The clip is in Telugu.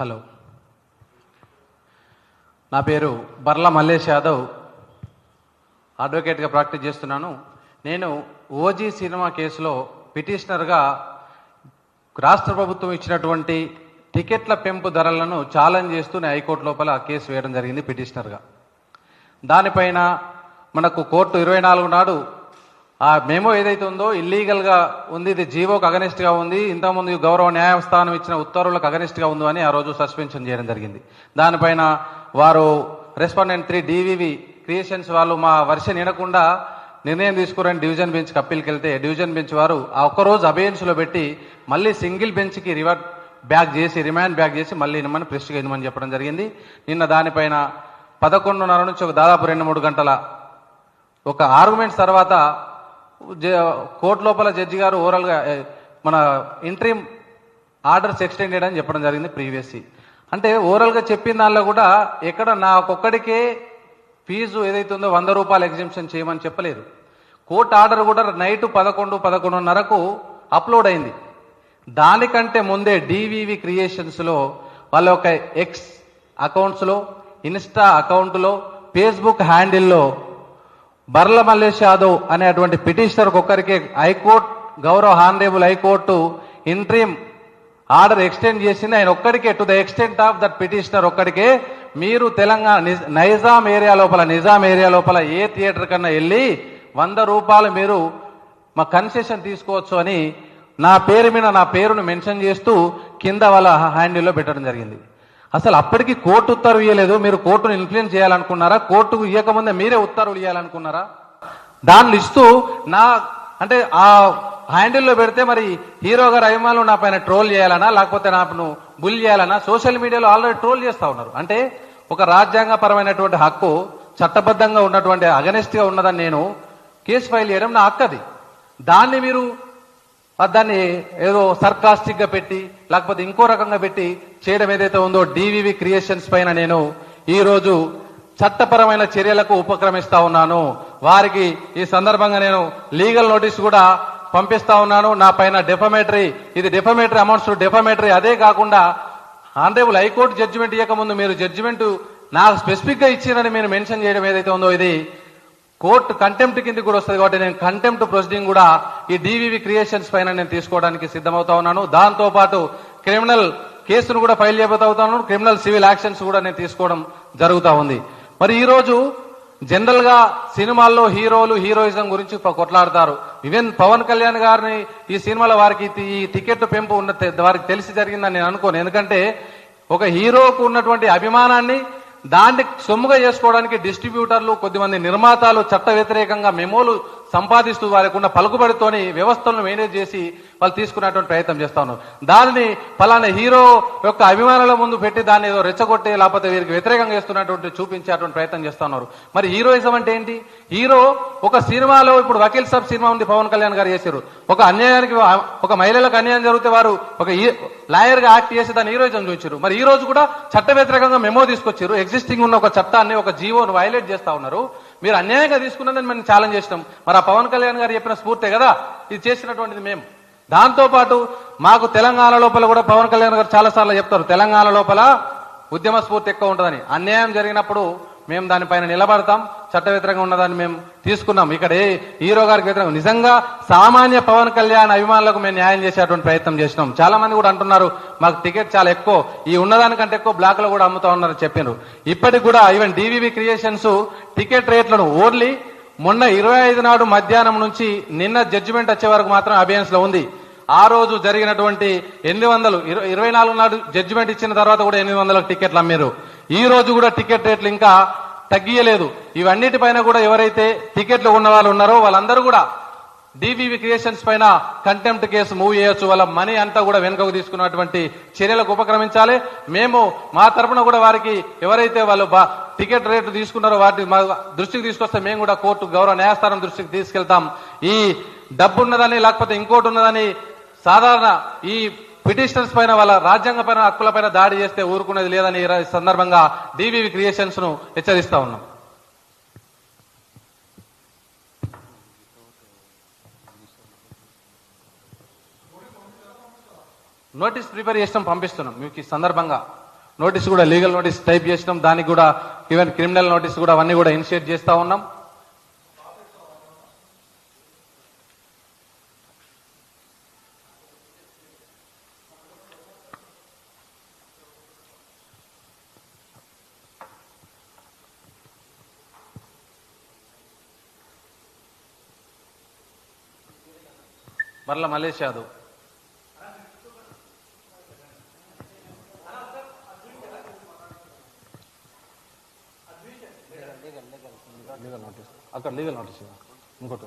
హలో, నా పేరు బర్ల మల్లేష్ యాదవ్, అడ్వకేట్గా ప్రాక్టీస్ చేస్తున్నాను. నేను ఓజీ సినిమా కేసులో పిటిషనర్గా రాష్ట్ర ప్రభుత్వం ఇచ్చినటువంటి టికెట్ల పెంపు ధరలను ఛాలెంజ్ చేస్తూ హైకోర్టు లోపల కేసు వేయడం జరిగింది పిటిషనర్గా. దానిపైన మనకు కోర్టు 24 నాడు ఆ మెమో ఏదైతే ఉందో ఇల్లీగల్గా ఉంది, ఇది జీవోకు అగనిస్ట్గా ఉంది, ఇంతకుముందు గౌరవ న్యాయస్థానం ఇచ్చిన ఉత్తర్వులకు అగనిస్ట్గా ఉంది అని ఆ రోజు సస్పెన్షన్ చేయడం జరిగింది. దానిపైన వారు రెస్పాండెంట్ 3 DVV క్రియేషన్స్ వాళ్ళు మా వర్షన్ వినకుండా నిర్ణయం తీసుకురని డివిజన్ బెంచ్కి అప్పీల్కి వెళ్తే డివిజన్ బెంచ్ వారు ఆ ఒక్కరోజు అబేయన్స్లో పెట్టి మళ్ళీ సింగిల్ బెంచ్కి రిమాండ్ బ్యాక్ చేసి మళ్ళీ ఇనమని ప్రెస్ట్గా ఇనమని చెప్పడం జరిగింది. నిన్న దానిపైన 11:30 నుంచి దాదాపు 2-3 గంటల ఒక ఆర్గ్యుమెంట్స్ తర్వాత కోర్టు లోపల జడ్జి గారు ఓవరాల్గా మన ఇంట్రీమ్ ఆర్డర్స్ ఎక్స్టెండెడ్ అని చెప్పడం జరిగింది ప్రీవియస్లీ. అంటే ఓవరాల్గా చెప్పిన దానిలో కూడా ఎక్కడ నాకొక్కడికే ఫీజు ఏదైతే ఉందో 100 రూపాయలు ఎగ్జిబిషన్ చేయమని చెప్పలేదు. కోర్టు ఆర్డర్ కూడా నైట్ 11-11:30కు అప్లోడ్ అయింది. దానికంటే ముందే DVV క్రియేషన్స్లో వాళ్ళ యొక్క ఎక్స్ అకౌంట్స్లో, ఇన్స్టా అకౌంట్లో, ఫేస్బుక్ హ్యాండిల్లో బర్ల మల్లేష్ యాదవ్ అనేటువంటి పిటిషనర్ ఒక్కరికే హైకోర్టు గౌరవ honourable high court interim order extend చేసింది. ఆయన ఒక్కడికే, to the extent of that petitioner ఒక్కడికే, మీరు తెలంగాణ నిజాం ఏరియా లోపల ఏ థియేటర్ కన్నా వెళ్ళి 100 రూపాయలు మీరు మా కన్సెషన్ తీసుకోవచ్చు అని నా పేరును మెన్షన్ చేస్తూ కింద వాళ్ళ హ్యాండిల్లో పెట్టడం జరిగింది. అసలు అప్పటికి కోర్టు ఉత్తర్వు ఇవ్వలేదు. మీరు కోర్టును ఇన్ఫ్లుయెన్స్ చేయాలనుకున్నారా? కోర్టుకు ఇవ్వకముందే మీరే ఉత్తర్వులు ఇవ్వాలనుకున్నారా? దాన్ని ఇస్తూ అంటే ఆ హ్యాండిల్లో పెడితే మరి హీరో గారు అభిమానులు నా పైన ట్రోల్ చేయాలనా, లేకపోతే నాకు బుల్ చేయాలనా? సోషల్ మీడియాలో ఆల్రెడీ ట్రోల్ చేస్తా ఉన్నారు. అంటే ఒక రాజ్యాంగపరమైనటువంటి హక్కు, చట్టబద్ధంగా ఉన్నటువంటి అగనెస్ట్గా ఉన్నదని నేను కేసు ఫైల్ చేయడం నా హక్కు. అది దాన్ని మీరు దాన్ని ఏదో సర్కాస్టిక్గా పెట్టి లేకపోతే ఇంకో రకంగా పెట్టి చేయడం ఏదైతే ఉందో DVV క్రియేషన్స్ పైన నేను ఈరోజు చట్టపరమైన చర్యలకు ఉపక్రమిస్తా ఉన్నాను. వారికి ఈ సందర్భంగా నేను లీగల్ నోటీస్ కూడా పంపిస్తా ఉన్నాను. నా పైన డెఫమేటరీ అమౌంట్స్ డెఫమేటరీ. అదే కాకుండా ఆనరేబుల్ హైకోర్టు జడ్జిమెంట్ ఇవ్వకముందు మీరు జడ్జిమెంట్ నాకు స్పెసిఫిక్గా ఇచ్చినని మీరు మెన్షన్ చేయడం ఏదైతే ఉందో ఇది కోర్టు కంటెంప్ట్ కింద కూడా వస్తుంది. కాబట్టి నేను కంటెంప్ట్ ప్రొసీడింగ్ కూడా ఈ DVV క్రియేషన్స్ పైన నేను తీసుకోవడానికి సిద్ధమవుతా ఉన్నాను. దాంతోపాటు క్రిమినల్ కేసును కూడా ఫైల్ చేయబోతా ఉన్నాను. క్రిమినల్ సివిల్ యాక్షన్స్ కూడా నేను తీసుకోవడం జరుగుతూ ఉంది. మరి ఈరోజు జనరల్ గా సినిమాల్లో హీరోలు హీరోయిజం గురించి కొట్లాడతారు. ఈవెన్ పవన్ కళ్యాణ్ గారిని ఈ సినిమాలో వారికి ఈ టికెట్ పెంపు వారికి తెలిసి జరిగిందని నేను అనుకోను. ఎందుకంటే ఒక హీరోకు ఉన్నటువంటి అభిమానాన్ని దాన్ని సొమ్ముగా చేసుకోవడానికి డిస్ట్రిబ్యూటర్లు, కొద్దిమంది నిర్మాతలు చట్ట వ్యతిరేకంగా మెమోలు సంపాదిస్తూ వారికి ఉన్న పలుకుబడితోని వ్యవస్థలను మేనేజ్ చేసి వాళ్ళు తీసుకున్నటువంటి ప్రయత్నం చేస్తా ఉన్నారు. దానిని ఫలానా హీరో యొక్క అభిమానుల ముందు పెట్టి దాన్ని ఏదో రెచ్చగొట్టే లేకపోతే వీరికి వ్యతిరేకంగా చేస్తున్నటువంటి చూపించేటువంటి ప్రయత్నం చేస్తా ఉన్నారు. మరి హీరోయిజం అంటే ఏంటి? హీరో ఒక సినిమాలో ఇప్పుడు వకీల్ సాబ్ సినిమా ఉంది, పవన్ కళ్యాణ్ గారు చేశారు. ఒక మహిళలకు అన్యాయం జరిగితే వారు ఒక లాయర్ గా యాక్ట్ చేసి దాన్ని హీరోయిజం చూపించారు. మరి ఈ రోజు కూడా చట్ట వ్యతిరేకంగా మెమో తీసుకొచ్చారు. ఎగ్జిస్టింగ్ ఉన్న ఒక చట్టాన్ని, ఒక జీవోను వైలేట్ చేస్తా ఉన్నారు. మీరు అన్యాయంగా తీసుకున్నదని మేము ఛాలెంజ్ చేసినాం. మరి ఆ పవన్ కళ్యాణ్ గారు చెప్పిన స్ఫూర్తే కదా ఇది చేసినటువంటిది మేము. దాంతోపాటు మాకు తెలంగాణ లోపల కూడా పవన్ కళ్యాణ్ గారు చాలా సార్లు చెప్తారు, తెలంగాణ లోపల ఉద్యమ స్ఫూర్తి ఎక్కువ ఉంటుందని. అన్యాయం జరిగినప్పుడు మేము దానిపైన నిలబడతాం. చట్ట వ్యతిరేకంగా ఉన్నదాన్ని మేము తీసుకున్నాం. ఇక్కడ హీరో గారికి వ్యతిరేకంగా నిజంగా సామాన్య పవన్ కళ్యాణ్ అభిమానులకు మేము న్యాయం చేసేటువంటి ప్రయత్నం చేసినాం. చాలా మంది కూడా అంటున్నారు మాకు టికెట్ చాలా ఎక్కువ, ఈ ఉన్నదానికంటే ఎక్కువ బ్లాక్ లో కూడా అమ్ముతా ఉన్నారని చెప్పారు. ఇప్పటికి కూడా ఈవెన్ DVV క్రియేషన్స్ టికెట్ రేట్లను ఓన్లీ మొన్న 25 నాడు మధ్యాహ్నం నుంచి నిన్న జడ్జిమెంట్ వచ్చే వరకు మాత్రం అబియన్స్ లో ఉంది. ఆ రోజు జరిగినటువంటి 24 నాడు జడ్జిమెంట్ ఇచ్చిన తర్వాత కూడా 800 టికెట్లు అమ్మారు. ఈ రోజు కూడా టికెట్ రేట్లు ఇంకా తగ్గియలేదు. ఇవన్నిటిపైన కూడా ఎవరైతే టికెట్లు ఉన్న వాళ్ళు ఉన్నారో వాళ్ళందరూ కూడా DVV క్రియేషన్స్ పైన కంటెంప్ట్ కేసు మూవ్ చేయొచ్చు. వాళ్ళ మనీ అంతా కూడా వెనుకకు తీసుకున్నటువంటి చర్యలకు ఉపక్రమించాలి. మేము మా తరఫున కూడా వారికి ఎవరైతే వాళ్ళు టికెట్ రేటు తీసుకున్నారో వాటి మా దృష్టికి తీసుకొస్తే మేము కూడా కోర్టు గౌరవ న్యాయస్థానం దృష్టికి తీసుకెళ్తాం. ఈ డబ్బు ఉన్నదని లేకపోతే ఇంకోటి ఉన్నదని సాధారణ ఈ పిటిషనర్స్ పైన వాళ్ళ రాజ్యాంగ పైన హక్కుల పైన దాడి చేస్తే ఊరుకునేది లేదని ఈ సందర్భంగా DVV క్రియేషన్స్ ను హెచ్చరిస్తా ఉన్నాం. నోటీస్ ప్రిపేర్ చేస్తాం, పంపిస్తున్నాం మీకు ఈ సందర్భంగా. నోటీస్ కూడా లీగల్ నోటీస్ టైప్ చేసినాం. దానికి కూడా ఈవెన్ క్రిమినల్ నోటీస్ కూడా అవన్నీ కూడా ఇనిషియేట్ చేస్తా ఉన్నాం. బర్ల మల్లేష్ యాదవ్. లీగల్ నోటీస్ అక్కడ లీగల్ నోటీస్ ఇంకోటి